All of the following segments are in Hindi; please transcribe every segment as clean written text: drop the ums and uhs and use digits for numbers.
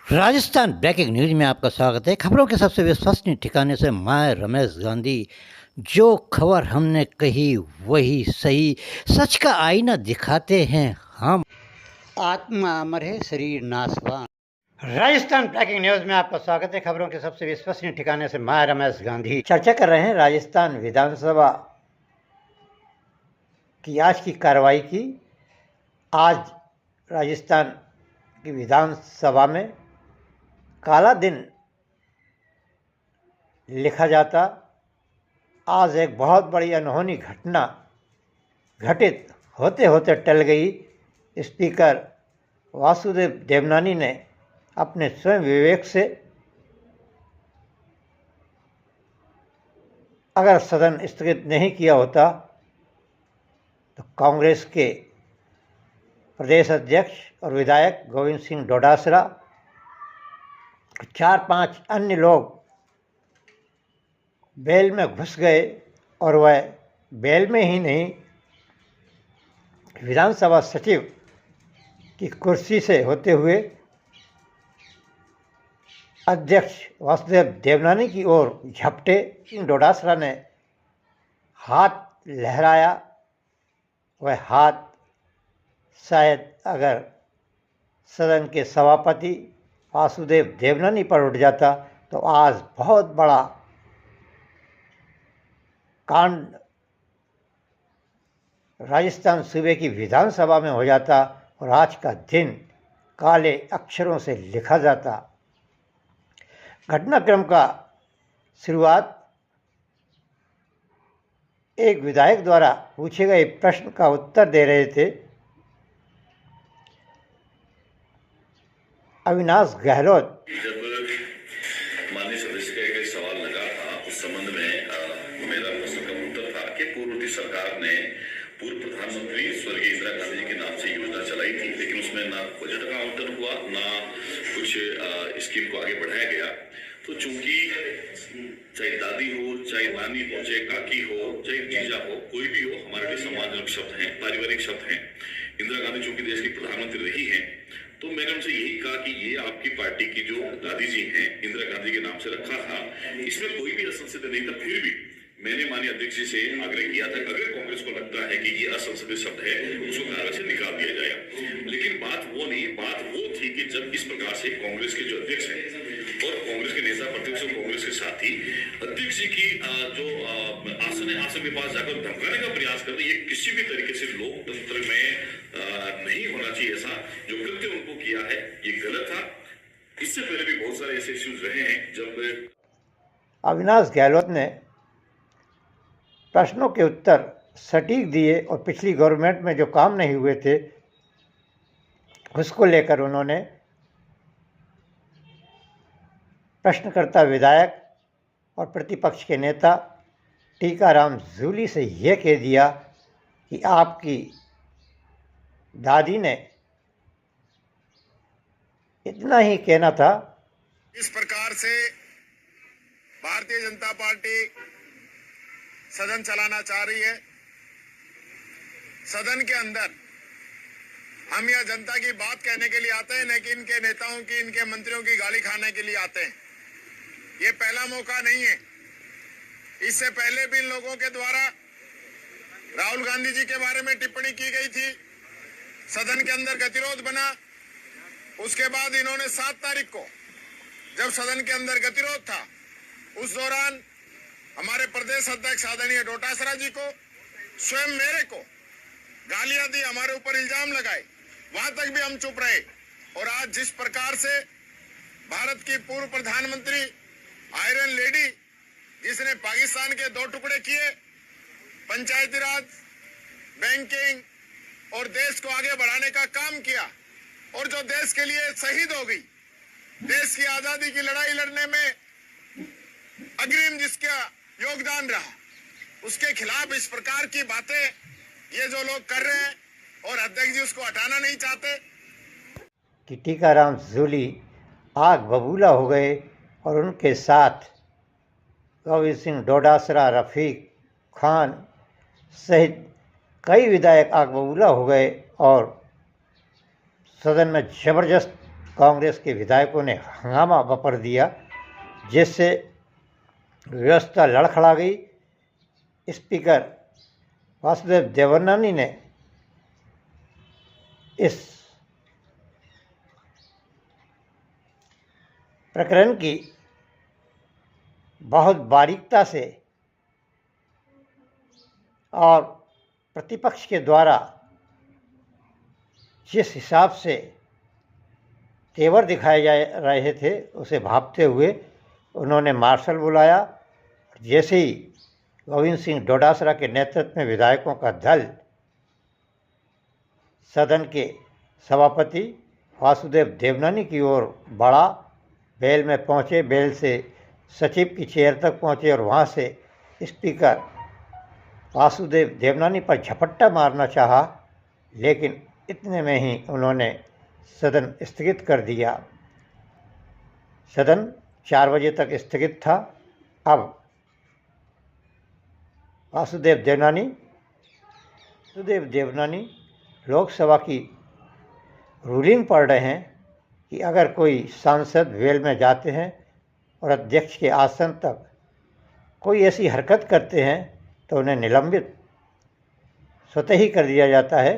राजस्थान ब्रेकिंग न्यूज में आपका स्वागत है। खबरों के सबसे विश्वसनीय ठिकाने से मैं रमेश गांधी। जो खबर हमने कही वही सही, सच का आईना दिखाते हैं हम। आत्मा अमर है, शरीर नाशवान। राजस्थान ब्रेकिंग न्यूज में आपका स्वागत है। खबरों के सबसे विश्वसनीय ठिकाने से मैं रमेश गांधी चर्चा कर रहे हैं राजस्थान विधानसभा की आज की कार्रवाई की। आज राजस्थान की विधानसभा में काला दिन लिखा जाता। आज एक बहुत बड़ी अनहोनी घटना घटित होते होते टल गई। स्पीकर वासुदेव देवनानी ने अपने स्वयं विवेक से अगर सदन स्थगित नहीं किया होता तो कांग्रेस के प्रदेश अध्यक्ष और विधायक गोविंद सिंह डोटासरा, 4-5 अन्य लोग बेल में घुस गए और वह बेल में ही नहीं, विधानसभा सचिव की कुर्सी से होते हुए अध्यक्ष वासुदेव देवनानी की ओर झपटे। सिंह डोटासरा ने हाथ लहराया। वह हाथ शायद अगर सदन के सभापति वासुदेव देवनानी पर उठ जाता तो आज बहुत बड़ा कांड राजस्थान सूबे की विधानसभा में हो जाता और आज का दिन काले अक्षरों से लिखा जाता। घटनाक्रम का शुरुआत एक विधायक द्वारा पूछे गए प्रश्न का उत्तर दे रहे थे। अविनाश गहलोत। जब माननीय सदस्य का एक सवाल लगा था उस संबंध में मेरा प्रश्न का उत्तर था कि पूर्ववर्ती सरकार ने पूर्व प्रधानमंत्री स्वर्गीय इंदिरा गांधी जी के नाम से योजना चलाई थी, लेकिन उसमें ना बजट का आवंटन हुआ, ना कुछ स्कीम को आगे बढ़ाया गया। तो चूंकि चाहे दादी हो, चाहे नानी हो, चाहे काकी हो, चाहे जीजा हो, कोई भी हो, हमारे लिए सम्मानजनक शब्द हैं, पारिवारिक शब्द हैं। इंदिरा गांधी चूंकि देश की प्रधानमंत्री रही हैं, तो मैंने उनसे यही कहा कि ये आपकी पार्टी की जो दादी जी हैं, इंदिरा गांधी के नाम से रखा था, इसमें कोई भी असंसदीय नहीं था। फिर भी मैंने माननीय अध्यक्ष जी से आग्रह किया था कि अगर कांग्रेस को लगता है कि ये असंसदीय शब्द है, उसको कागज से निकाल दिया जाए। लेकिन बात वो नहीं, बात वो थी कि जब इस प्रकार से कांग्रेस के जो अध्यक्ष हैं और कांग्रेस के नेता प्रतिपक्ष और कांग्रेस के साथी अध्यक्ष जी की जो आसन है, आसन के पास जाकर धमकाने का प्रयास कर रहे, ये किसी भी तरीके से लोकतंत्र में नहीं होना चाहिए। ऐसा जो कृत्य उनको किया है ये गलत था। इससे पहले भी बहुत सारे ऐसे इश्यूज रहे हैं जब अविनाश गहलोत ने प्रश्नों के उत्तर सटीक दिए और पिछली गवर्नमेंट में जो काम नहीं हुए थे उसको लेकर उन्होंने प्रश्नकर्ता विधायक और प्रतिपक्ष के नेता टीकाराम जूली से यह कह दिया कि आपकी दादी ने इतना ही कहना था। इस प्रकार से भारतीय जनता पार्टी सदन चलाना चाह रही है। सदन के अंदर हम यह जनता की बात कहने के लिए आते हैं, न कि इनके नेताओं की, इनके मंत्रियों की गाली खाने के लिए आते हैं। ये पहला मौका नहीं है। इससे पहले भी इन लोगों के द्वारा राहुल गांधी जी के बारे में टिप्पणी की गई थी, सदन के अंदर गतिरोध बना। उसके बाद इन्होंने 7 तारीख को जब सदन के अंदर गतिरोध था, उस दौरान हमारे प्रदेश अध्यक्ष आदरणीय डोटासरा जी को, स्वयं मेरे को गालियां दी, हमारे ऊपर इल्जाम लगाए। वहां तक भी हम चुप रहे। और आज जिस प्रकार से भारत की पूर्व प्रधानमंत्री आयरन लेडी, जिसने पाकिस्तान के 2 टुकड़े किए, पंचायती राज, बैंकिंग और देश को आगे बढ़ाने का काम किया, और जो देश के लिए शहीद हो गई, देश की आजादी की लड़ाई लड़ने में अग्रिम जिसका योगदान रहा, उसके खिलाफ इस प्रकार की बातें ये जो लोग कर रहे हैं और अध्यक्ष जी उसको हटाना नहीं चाहते। कि टीकाराम जूली आग बबूला हो गए और उनके साथ गोविंद सिंह डोटासरा, रफीक खान सहित कई विधायक आग बबूला हो गए और सदन में जबरदस्त कांग्रेस के विधायकों ने हंगामा बपर दिया, जिससे व्यवस्था लड़खड़ा गई। स्पीकर वासुदेव देवनानी ने इस प्रकरण की बहुत बारीकता से और प्रतिपक्ष के द्वारा जिस हिसाब से तेवर दिखाए जा रहे थे उसे भांपते हुए उन्होंने मार्शल बुलाया। जैसे ही गोविंद सिंह डोटासरा के नेतृत्व में विधायकों का दल सदन के सभापति वासुदेव देवनानी की ओर बढ़ा, बेल में पहुंचे, बेल से सचिव की चेयर तक पहुंचे और वहां से स्पीकर वासुदेव देवनानी पर झपट्टा मारना चाहा, लेकिन इतने में ही उन्होंने सदन स्थगित कर दिया। सदन 4 बजे तक स्थगित था। अब वासुदेव देवनानी लोकसभा की रूलिंग पढ़ रहे हैं कि अगर कोई सांसद वेल में जाते हैं और अध्यक्ष के आसन तक कोई ऐसी हरकत करते हैं तो उन्हें निलंबित स्वतः ही कर दिया जाता है।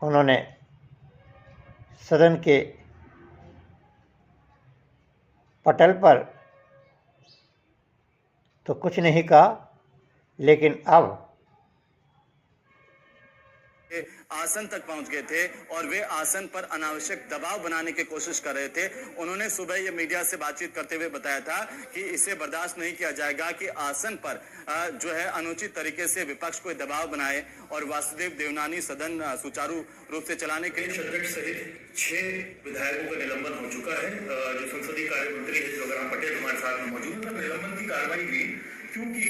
उन्होंने सदन के पटल पर तो कुछ नहीं कहा, लेकिन अब आसन तक पहुंच गए थे और वे आसन पर अनावश्यक दबाव बनाने की कोशिश कर रहे थे। उन्होंने सुबह ये मीडिया से बातचीत करते हुए बताया था कि इसे बर्दाश्त नहीं किया जाएगा कि आसन पर जो है अनुचित तरीके से विपक्ष को दबाव बनाए और वासुदेव देवनानी सदन सुचारू रूप से चलाने के लिए अध्यक्ष सहित 6 विधायकों का निलंबन हो चुका है। जो संसदीय कार्य मंत्री है जगराम पटेल हमारे साथ में मौजूद है। निलंबन की कार्रवाई हुई क्योंकि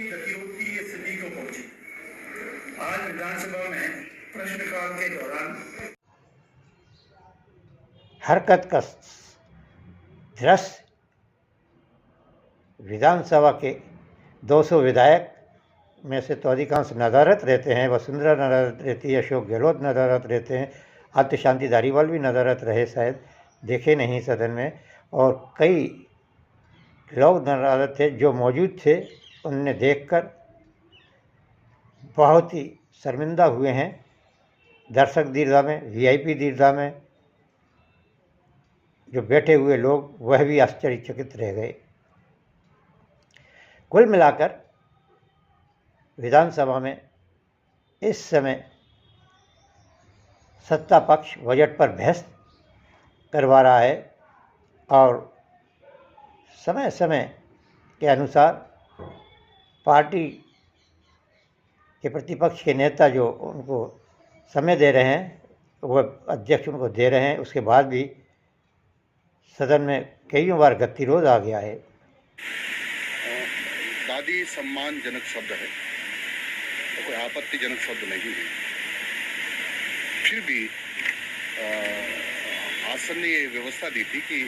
गतिरोध की ये स्थिति क्यों पहुंची? आज विधानसभा में प्रश्नकाल के दौरान हरकत का दृश्य विधानसभा के 200 विधायक में से तो अधिकांश नदारत रहते हैं। वसुंधरा नदारत रहती है, अशोक गहलोत नदारत रहते हैं, आत्य शांति धारीवाल भी नदारत रहे, शायद देखे नहीं सदन में, और कई लोग नदारत थे जो मौजूद थे। उनने देखकर बहुत ही शर्मिंदा हुए हैं। दर्शक दीर्घा में, वीआईपी दीर्घा में जो बैठे हुए लोग वह भी आश्चर्यचकित रह गए। कुल मिलाकर विधानसभा में इस समय सत्ता पक्ष बजट पर बहस करवा रहा है और समय समय के अनुसार पार्टी के प्रतिपक्ष के नेता जो उनको समय दे रहे हैं वह अध्यक्ष उनको दे रहे हैं। उसके बाद भी सदन में कई बार गतिरोध आ गया है। दादी सम्मानजनक शब्द है, तो कोई आपत्तिजनक शब्द नहीं है। फिर भी आसन ने ये व्यवस्था दी थी कि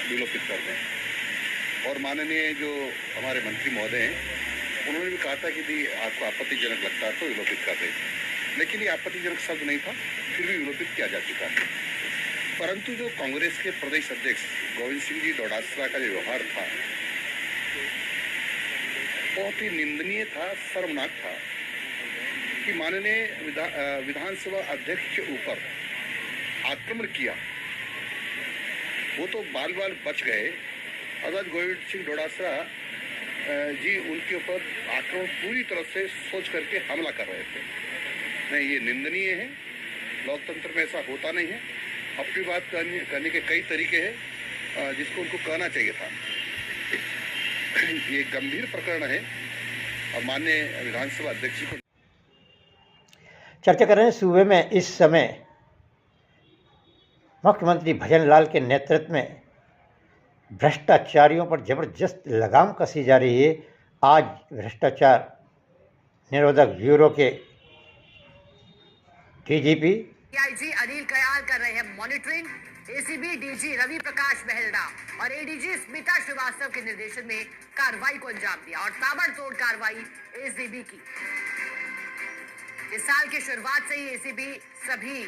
विलोपित कर दें और माननीय जो हमारे मंत्री महोदय हैं उन्होंने भी कहा था कि यदि आपको आपत्तिजनक लगता है तो विलोपित कर दें, लेकिन ये आपत्तिजनक शब्द नहीं था, फिर भी विलोपित किया जा चुका है। परंतु जो कांग्रेस के प्रदेश अध्यक्ष गोविंद सिंह जी डोटासरा का जो व्यवहार था बहुत ही निंदनीय था, शर्मनाक था कि माननीय विधानसभा अध्यक्ष के ऊपर आक्रमण किया। वो तो बाल बच गए, अगर गोविंद सिंह डोटासरा जी उनके ऊपर आक्रमण पूरी तरह से सोच करके हमला कर रहे थे। नहीं, ये निंदनीय है। लोकतंत्र में ऐसा होता नहीं है। अपनी बात करने के कई तरीके हैं जिसको उनको कहना चाहिए था। ये गंभीर प्रकरण है और माननीय विधानसभा अध्यक्ष को चर्चा कर रहे हैं। सूबे में इस समय मुख्यमंत्री भजन लाल के नेतृत्व में भ्रष्टाचारियों पर जबरदस्त लगाम कसी जा रही है। आज भ्रष्टाचार निरोधक ब्यूरो के डीजीपी आईजी अनिल कयाल कर रहे हैं monitoring. ACB DG Ravi Prakash Mehrada और एडीजी स्मिता श्रीवास्तव के निर्देशन में कार्रवाई को अंजाम दिया और ताबड़तोड़ कार्रवाई एसीबी की। इस साल की शुरुआत से ही एसीबी सभी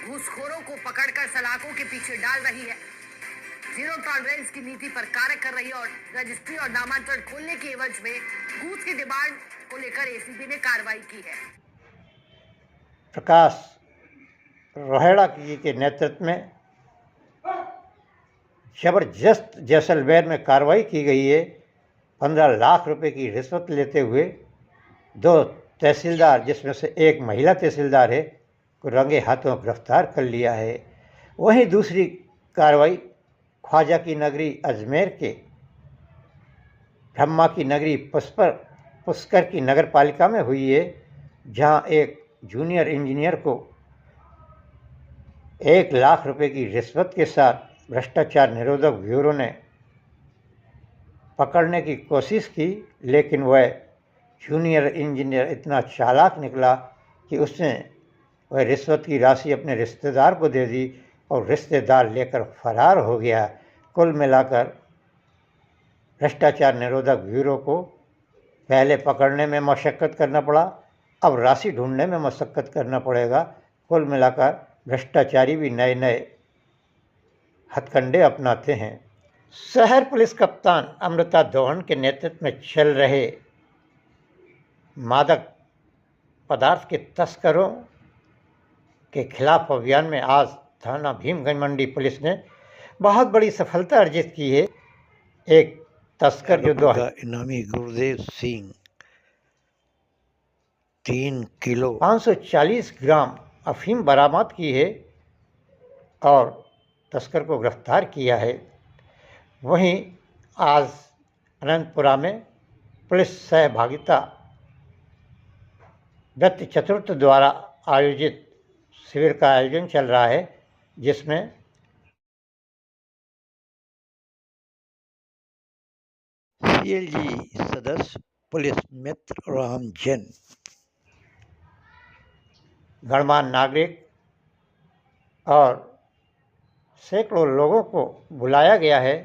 घूसखोरों को पकड़कर सलाखों के पीछे डाल रही है, जीरो टॉलरेंस की नीति पर कार्य कर रही है और रजिस्ट्री और नामांकन खोलने के एवज में घूस की डिमांड को लेकर एसीबी ने कार्रवाई की है। प्रकाश रोहिड़ा जी के नेतृत्व में जबरदस्त जैसलमेर में कार्रवाई की गई है। 15 लाख रुपए की रिश्वत लेते हुए 2 तहसीलदार, जिसमें से एक महिला तहसीलदार है, को रंगे हाथों गिरफ्तार कर लिया है। वहीं दूसरी कार्रवाई ख्वाजा की नगरी अजमेर के ब्रह्मा की नगरी पुष्कर की नगर पालिका में हुई है, जहां एक जूनियर इंजीनियर को 1 लाख रुपए की रिश्वत के साथ भ्रष्टाचार निरोधक ब्यूरो ने पकड़ने की कोशिश की, लेकिन वह जूनियर इंजीनियर इतना चालाक निकला कि उसने वह रिश्वत की राशि अपने रिश्तेदार को दे दी और रिश्तेदार लेकर फरार हो गया। कुल मिलाकर भ्रष्टाचार निरोधक ब्यूरो को पहले पकड़ने में मशक्क़त करना पड़ा, अब राशि ढूंढने में मशक्क़त करना पड़ेगा। कुल मिलाकर भ्रष्टाचारी भी नए नए हथकंडे अपनाते हैं। शहर पुलिस कप्तान अमृता दोहन के नेतृत्व में चल रहे मादक पदार्थ के तस्करों के खिलाफ अभियान में आज थाना भीमगंज मंडी पुलिस ने बहुत बड़ी सफलता अर्जित की है। एक तस्कर जो इनामी गुरदेव सिंह 3 किलो 540 ग्राम अफीम बरामद की है और तस्कर को गिरफ्तार किया है। वहीं आज अनंतपुरा में पुलिस सहभागिता व्यक्ति चतुर्थ द्वारा आयोजित शिविर का आयोजन चल रहा है, जिसमें सीएलजी सदस्य पुलिस मित्र राम जैन, गणमान्य नागरिक और सैकड़ों लोगों को बुलाया गया है